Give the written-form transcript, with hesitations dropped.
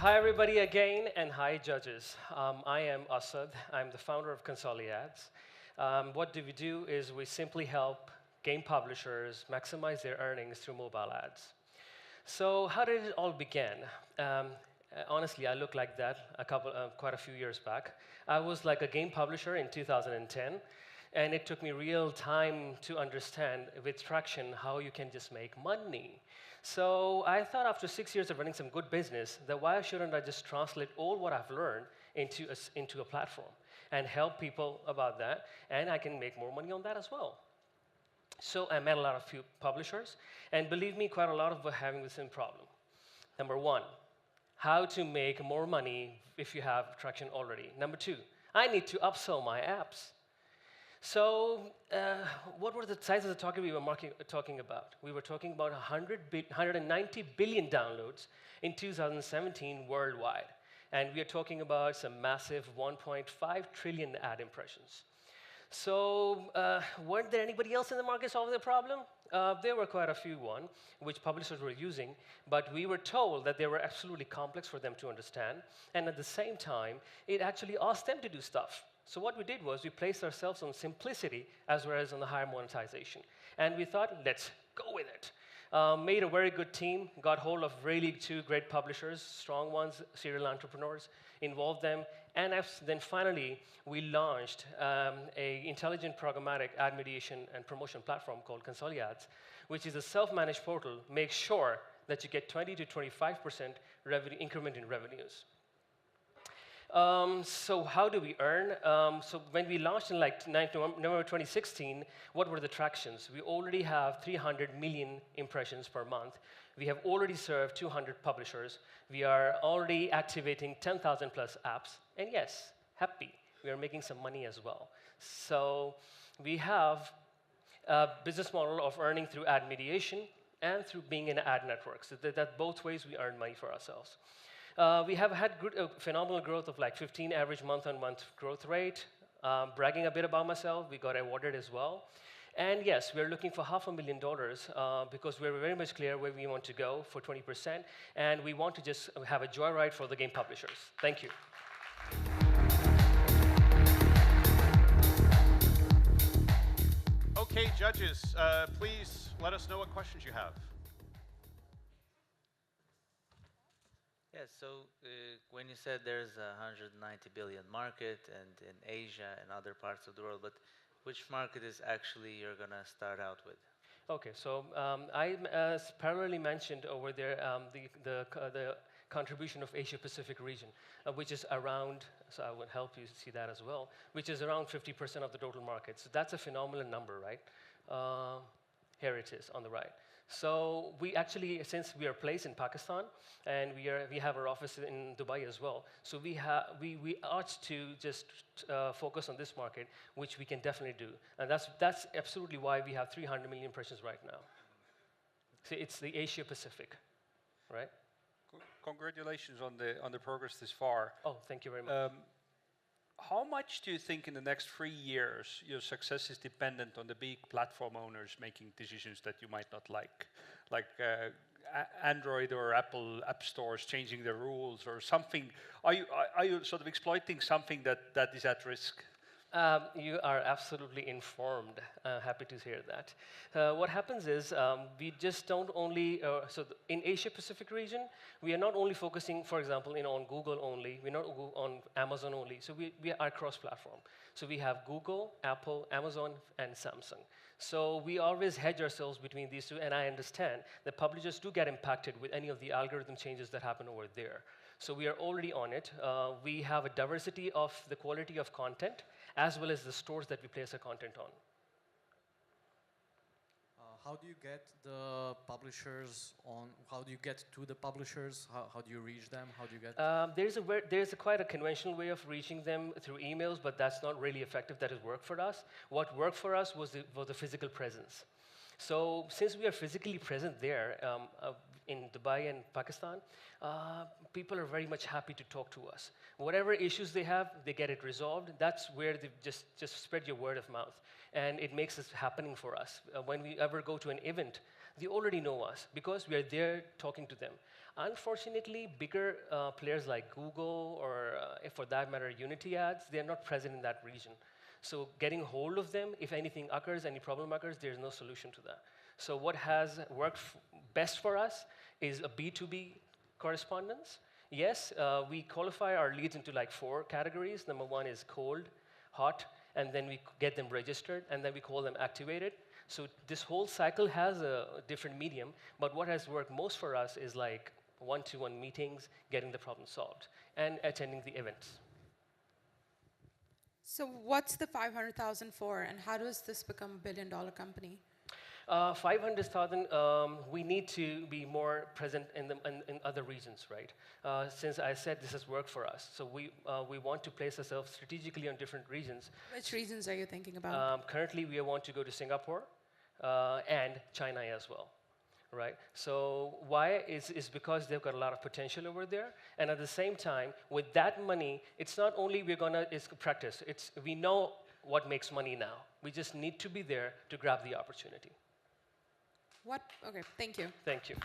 Hi, everybody, again, and hi, judges. I am Asad. I'm the founder of ConsoliAds. What do? Is we simply help game publishers maximize their earnings through mobile ads. So how did it all begin? Honestly, I look like that quite a few years back. I was like a game publisher in 2010, and it took me real time to understand with traction how you can just make money. So I thought after 6 years of running some good business, that why shouldn't I just translate all what I've learned into a platform and help people about that, and I can make more money on that as well. So I met a lot of few publishers, and believe me, quite a lot of them were having the same problem. Number one, how to make more money if you have traction already. Number two, I need to upsell my apps. So what were the sizes of the target we were talking about? We were talking about 190 billion downloads in 2017 worldwide. And we are talking about some massive 1.5 trillion ad impressions. So weren't there anybody else in the market solving the problem? There were quite a few which publishers were using, but we were told that they were absolutely complex for them to understand. And at the same time, it actually asked them to do stuff. So what we did was we placed ourselves on simplicity as well as on the higher monetization. And we thought, let's go with it. Made a very good team, got hold of really two great publishers, strong ones, serial entrepreneurs, involved them, and then finally we launched an intelligent programmatic ad mediation and promotion platform called ConsoliAds, which is a self-managed portal, makes sure that you get 20 to 25% revenue increment in revenues. So how do we earn? So when we launched in November 2016, what were the tractions? We already have 300 million impressions per month. We have already served 200 publishers. We are already activating 10,000 plus apps. And yes, happy, we are making some money as well. So we have a business model of earning through ad mediation and through being in ad networks. So that both ways we earn money for ourselves. We have had phenomenal growth of like 15 average month-on-month growth rate. Bragging a bit about myself, we got awarded as well. And yes, we're looking for $500,000 because we're very much clear where we want to go for 20%, and we want to just have a joyride for the game publishers. Thank you. Okay, judges, please let us know what questions you have. Yes, so when you said there's a 190 billion market and in Asia and other parts of the world, but which market is actually you're going to start out with? Okay, so I parallelly mentioned over there the contribution of Asia-Pacific region, which is around, so I will help you see that as well, which is around 50% of the total market. So that's a phenomenal number, right? Here it is on the right. So we actually, since we are placed in Pakistan, and we have our office in Dubai as well, so we ought to just focus on this market, which we can definitely do. And that's absolutely why we have 300 million impressions right now. So it's the Asia Pacific, right? Congratulations on the progress this far. Oh, thank you very much. How much do you think in the next 3 years your success is dependent on the big platform owners making decisions that you might not like Android or Apple app stores changing their rules or something? Are you sort of exploiting something that is at risk? You are absolutely informed. Happy to hear that. What happens is we just don't only, in Asia-Pacific region, we are not only focusing, for example, on Google only, we're not on Amazon only, so we are cross-platform. So we have Google, Apple, Amazon, and Samsung. So we always hedge ourselves between these two, and I understand that publishers do get impacted with any of the algorithm changes that happen over there. So we are already on it. We have a diversity of the quality of content, as well as the stores that we place our content on. How do you get the publishers on? How do you get to the publishers? How do you reach them? How do you get? There's quite a conventional way of reaching them through emails, but that's not really effective. That has worked for us. What worked for us was the physical presence. So since we are physically present there, in Dubai and Pakistan, people are very much happy to talk to us. Whatever issues they have, they get it resolved. That's where they just spread your word of mouth. And it makes it happening for us. When we ever go to an event, they already know us because we are there talking to them. Unfortunately, bigger players like Google or, for that matter, Unity Ads, they're not present in that region. So getting hold of them, if anything occurs, any problem occurs, there's no solution to that. So what has worked best for us is a B2B correspondence. Yes, we qualify our leads into like 4 categories. Number 1 is cold, hot, and then we get them registered, and then we call them activated. So this whole cycle has a different medium, but what has worked most for us is like one-to-one meetings, getting the problem solved, and attending the events. So what's the 500,000 for, and how does this become a billion-dollar company? 500,000, we need to be more present in other regions, right? Since I said this has worked for us, so we want to place ourselves strategically on different regions. Which regions are you thinking about? Currently, we want to go to Singapore and China as well, right? So why is because they've got a lot of potential over there, and at the same time, with that money, it's not only we're gonna practice. We know what makes money now. We just need to be there to grab the opportunity. Okay, thank you. Thank you.